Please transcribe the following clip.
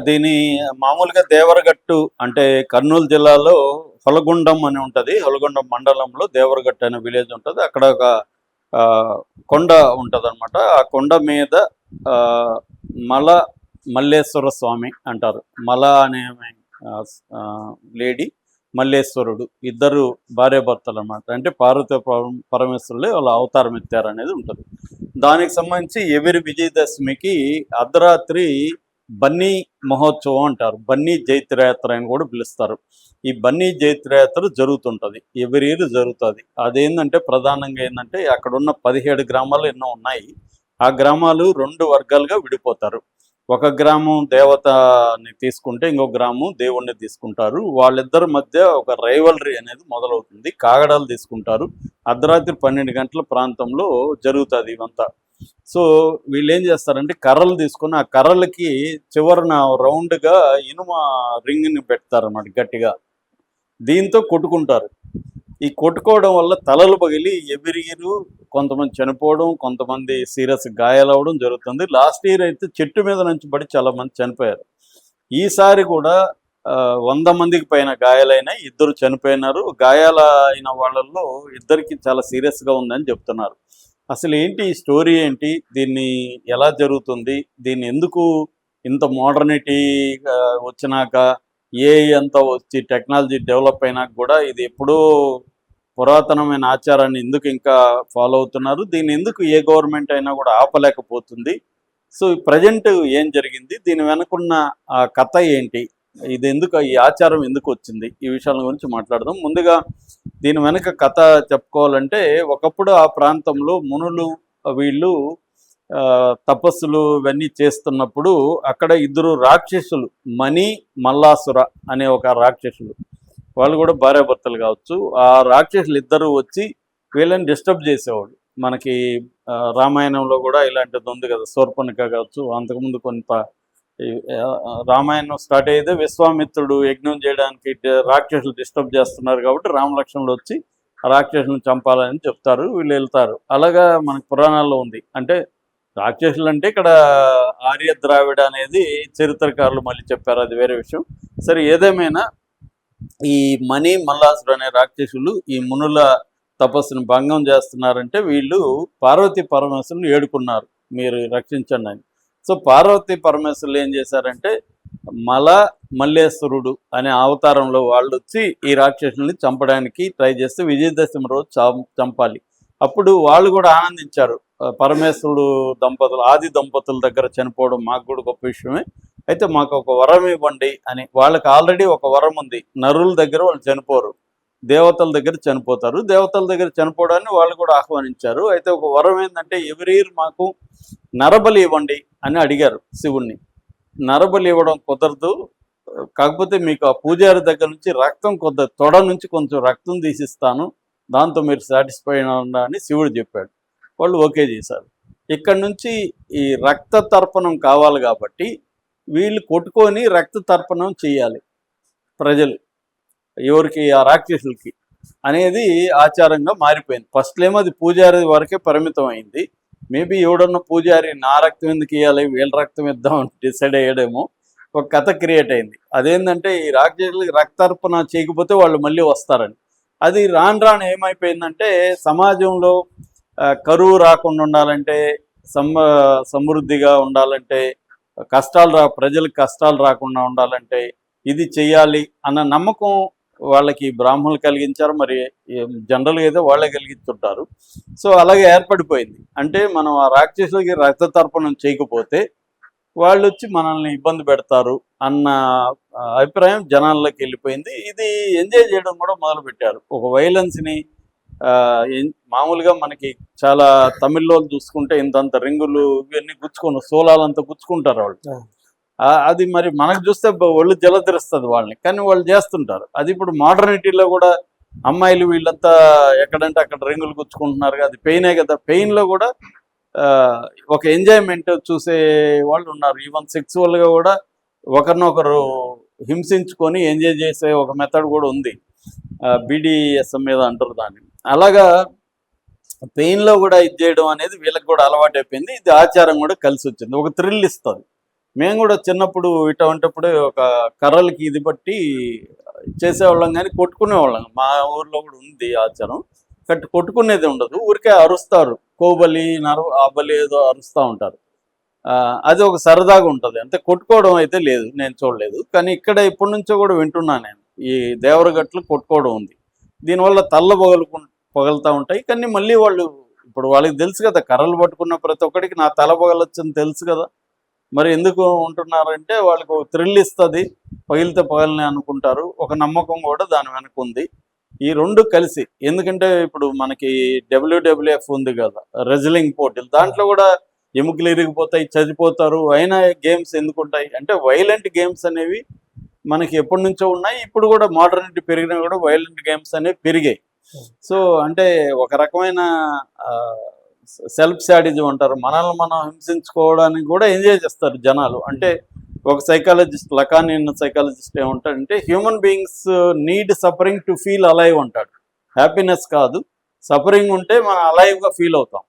దీని మామూలుగా దేవరగట్టు అంటే కర్నూలు జిల్లాలో హొలగుండం అని ఉంటది. హొలగుండం మండలంలో దేవరగట్టు అనే విలేజ్ ఉంటది. అక్కడ ఒక కొండ ఉంటదనమాట. ఆ కొండ మీద ఆహ్, మల మల్లేశ్వర స్వామి అంటారు. మల అనే లేడీ, మల్లేశ్వరుడు ఇద్దరు భార్యాభర్తలనమాట. అంటే పార్వతీ పరమేశ్వరులే వాళ్ళ అవతారం ఎత్తారనేది ఉంటది. దానికి సంబంధించి ఎవ్రి విజయదశమికి అర్ధరాత్రి బన్నీ మహోత్సవం అంటారు. బన్నీ జైత్రయాత్ర అని కూడా పిలుస్తారు. ఈ బన్నీ జైత్రయాత్ర జరుగుతుంటది. ఎవ్రీ ఇయర్ జరుగుతుంది. అదేంటంటే ప్రధానంగా ఏంటంటే అక్కడున్న 17 గ్రామాలు ఎన్నో ఉన్నాయి. ఆ గ్రామాలు 2 వర్గాలుగా విడిపోతారు. ఒక గ్రామం దేవతని తీసుకుంటే ఇంకొక గ్రామం దేవుణ్ణి తీసుకుంటారు. వాళ్ళిద్దరి మధ్య ఒక రైవలరీ అనేది మొదలవుతుంది. కాగడాలు తీసుకుంటారు. అర్ధరాత్రి 12 గంటల ప్రాంతంలో జరుగుతుంది ఇవంతా. సో వీళ్ళు ఏం చేస్తారంటే కర్రలు తీసుకొని ఆ కర్రలకి చివరన రౌండ్గా ఇనుమ రింగ్ని పెడతారన్నమాట గట్టిగా. దీంతో కొట్టుకుంటారు. ఈ కొట్టుకోవడం వల్ల తలలు పగిలి ఎవ్రీ కొంతమంది చనిపోవడం, కొంతమంది సీరియస్ గాయాలవడం జరుగుతుంది. లాస్ట్ ఇయర్ అయితే చెట్టు మీద నుంచి పడి చాలా మంది చనిపోయారు. ఈసారి కూడా 100 మందికి పైన గాయాలైనాయి. 2 చనిపోయినారు. గాయాలైన వాళ్ళల్లో ఇద్దరికి చాలా సీరియస్గా ఉందని చెప్తున్నారు. అసలు ఏంటి ఈ స్టోరీ ఏంటి, దీన్ని ఎలా జరుగుతుంది, దీన్ని ఎందుకు ఇంత మోడర్నిటీ వచ్చినాక ఏఐ అంతా వచ్చి టెక్నాలజీ డెవలప్ అయినాక కూడా ఇది ఎప్పుడూ పురాతనమైన ఆచారాన్ని ఎందుకు ఇంకా ఫాలో అవుతున్నారు, దీన్ని ఎందుకు ఏ గవర్నమెంట్ అయినా కూడా ఆపలేకపోతుంది, సో ప్రజెంట్ ఏం జరిగింది, దీని వెనుకున్న ఆ కథ ఏంటి, ఇది ఎందుకు, ఈ ఆచారం ఎందుకు వచ్చింది, ఈ విషయాల గురించి మాట్లాడదాం. ముందుగా దీని వెనక కథ చెప్పుకోవాలంటే ఒకప్పుడు ఆ ప్రాంతంలో మునులు వీళ్ళు తపస్సులు ఇవన్నీ చేస్తున్నప్పుడు అక్కడ 2 రాక్షసులు, మణి మల్లాసుర అనే ఒక రాక్షసులు, వాళ్ళు కూడా భార్యాభర్తలు కావచ్చు, ఆ రాక్షసులు ఇద్దరు వచ్చి వీళ్ళని డిస్టర్బ్ చేసేవాళ్ళు. మనకి రామాయణంలో కూడా ఇలాంటిది ఉంది కదా, శూర్పణఖ కావచ్చు. అంతకుముందు కొంత రామాయణం స్టార్ట్ అయితే విశ్వామిత్రుడు యజ్ఞం చేయడానికి రాక్షసులు డిస్టర్బ్ చేస్తున్నారు కాబట్టి రామలక్ష్మణుడు వచ్చి రాక్షసులను చంపాలని చెప్తారు. వీళ్ళు వెళ్తారు. అలాగా మనకు పురాణాల్లో ఉంది. అంటే రాక్షసులు అంటే ఇక్కడ ఆర్య ద్రావిడ అనేది చరిత్రకారులు మళ్ళీ చెప్పారు, అది వేరే విషయం. సరే, ఏదేమైనా ఈ మణి మల్లాసుడు అనే రాక్షసులు ఈ మునుల తపస్సును భంగం చేస్తున్నారంటే వీళ్ళు పార్వతీ పరమేశ్వరుని ఏడుకున్నారు, మీరు రక్షించండి అని. సో పార్వతీ పరమేశ్వరులు ఏం చేశారంటే మల్లేశ్వరుడు అనే అవతారంలో వాళ్ళు వచ్చి ఈ రాక్షసుల్ని చంపడానికి ట్రై చేస్తే విజయదశమి రోజు చంపాలి. అప్పుడు వాళ్ళు కూడా ఆనందించారు. పరమేశ్వరుడు దంపతులు, ఆది దంపతుల దగ్గర చనిపోవడం మాకు కూడా గొప్ప విషయమే, అయితే మాకు ఒక వరం ఇవ్వండి అని. వాళ్ళకి ఆల్రెడీ ఒక వరం ఉంది. నరుల దగ్గర వాళ్ళు చనిపోరు, దేవతల దగ్గర చనిపోతారు. దేవతల దగ్గర చనిపోవడాన్ని వాళ్ళు కూడా ఆహ్వానించారు. అయితే ఒక వరం ఏంటంటే ఎవ్రీ ఇయర్ మాకు నరబలి ఇవ్వండి అని అడిగారు శివుణ్ణి. నరబలి ఇవ్వడం కుదరదు, కాకపోతే మీకు ఆ పూజారి దగ్గర నుంచి రక్తం తొడ నుంచి కొంచెం రక్తం తీసిస్తాను, దాంతో మీరు సాటిస్ఫై అని శివుడు చెప్పాడు. వాళ్ళు ఓకే చేశారు. ఇక్కడ నుంచి ఈ రక్త తర్పణం కావాలి కాబట్టి వీళ్ళు కొట్టుకొని రక్త తర్పణం చేయాలి ప్రజలు, ఎవరికి, ఆ రాక్షసులకి అనేది ఆచారంగా మారిపోయింది. ఫస్ట్లో ఏమో అది పూజారి వరకే పరిమితం అయింది. మేబీ ఎవడన్న పూజారి నా రక్తం ఎందుకు ఇవ్వాలి, వీళ్ళ రక్తం ఇద్దామని డిసైడ్ అయ్యాడేమో. ఒక కథ క్రియేట్ అయింది. అదేంటంటే ఈ రాక్షసులకి రక్తార్పణ చేయకపోతే వాళ్ళు మళ్ళీ వస్తారని. అది రాను రాను ఏమైపోయిందంటే సమాజంలో కరువు రాకుండా ఉండాలంటే, సమృద్ధిగా ఉండాలంటే, ప్రజలకు కష్టాలు రాకుండా ఉండాలంటే ఇది చెయ్యాలి అన్న నమ్మకం వాళ్ళకి బ్రాహ్మణులు కలిగించారు. మరి జనరల్గా అయితే వాళ్ళే కలిగించుంటారు. సో అలాగే ఏర్పడిపోయింది. అంటే మనం ఆ రాక్షసులకి రక్త తర్పణం చేయకపోతే వాళ్ళు వచ్చి మనల్ని ఇబ్బంది పెడతారు అన్న అభిప్రాయం జనాల్లోకి వెళ్ళిపోయింది. ఇది ఎంజాయ్ చేయడం కూడా మొదలుపెట్టారు. ఒక వైలెన్స్ని మామూలుగా మనకి చాలా తమిళ్లో చూసుకుంటే ఇంతంత రింగులు ఇవన్నీ గుచ్చుకొని సోలాలంతా గుచ్చుకుంటారు వాళ్ళు. అది మరి మనకు చూస్తే ఒళ్ళు జలధరిస్తుంది వాళ్ళని, కానీ వాళ్ళు చేస్తుంటారు. అది ఇప్పుడు మోడర్నిటీలో కూడా అమ్మాయిలు వీళ్ళంతా ఎక్కడంటే అక్కడ రింగులు గుచ్చుకుంటున్నారు. అది పెయినే కదా. పెయిన్లో కూడా ఒక ఎంజాయ్మెంట్ చూసే వాళ్ళు ఉన్నారు. ఈవెన్ సెక్సువల్గా కూడా ఒకరినొకరు హింసించుకొని ఎంజాయ్ చేసే ఒక మెథడ్ కూడా ఉంది. BDSM మీద అంటారు దాన్ని. అలాగా పెయిన్లో కూడా ఇది చేయడం అనేది వీళ్ళకి కూడా అలవాటు అయిపోయింది. ఇది ఆచారం కూడా కలిసి వచ్చింది, ఒక థ్రిల్ ఇస్తుంది. మేము కూడా చిన్నప్పుడు ఇటువంటిప్పుడే ఒక కర్రలకి ఇది బట్టి చేసేవాళ్ళం, కానీ కొట్టుకునేవాళ్ళం. మా ఊర్లో కూడా ఉంది ఆచారం. కొట్టుకునేది ఉండదు, ఊరికే అరుస్తారు. కోబలి ఆ బలి ఏదో అరుస్తూ ఉంటారు. అది ఒక సరదాగా ఉంటుంది, అంతే. కొట్టుకోవడం అయితే లేదు, నేను చూడలేదు. కానీ ఇక్కడ ఇప్పటి నుంచో కూడా వింటున్నాను నేను, ఈ దేవరగట్లు కొట్టుకోవడం ఉంది. దీనివల్ల తల్ల పగలుతూ ఉంటాయి. కానీ మళ్ళీ వాళ్ళు, ఇప్పుడు వాళ్ళకి తెలుసు కదా, కర్రలు పట్టుకున్న ప్రతి ఒక్కడికి నా తల పగలొచ్చని తెలుసు కదా. మరి ఎందుకు ఉంటున్నారంటే వాళ్ళకి ఒక థ్రిల్ ఇస్తుంది, పగిలితే పగలని అనుకుంటారు. ఒక నమ్మకం కూడా దాని వెనక ఉంది. ఈ రెండు కలిసి, ఎందుకంటే ఇప్పుడు మనకి డబ్ల్యూడబ్ల్యూఎఫ్ ఉంది కదా, రెజ్లింగ్ పోటీలు, దాంట్లో కూడా ఎముకలు ఇరిగిపోతాయి, చచ్చిపోతారు. అయినా గేమ్స్ ఎందుకు ఉంటాయి అంటే, వైలెంట్ గేమ్స్ అనేవి మనకి ఎప్పటి నుంచో ఉన్నాయి. ఇప్పుడు కూడా మోడర్నిటీ పెరిగినా కూడా వైలెంట్ గేమ్స్ అనేవి పెరిగాయి. సో అంటే ఒక రకమైన సెల్ఫ్ సాడిజం అంటారు, మనల్ని మనం హింసించుకోవడానికి కూడా ఎంజాయ్ చేస్తారు జనాలు. అంటే ఒక సైకాలజిస్ట్, లకానియన్ సైకాలజిస్ట్ ఏమంటాడంటే, human beings need suffering to feel alive అంటాడు. హ్యాపీనెస్ కాదు, సఫరింగ్ ఉంటే మనం అలైవ్గా ఫీల్ అవుతాం.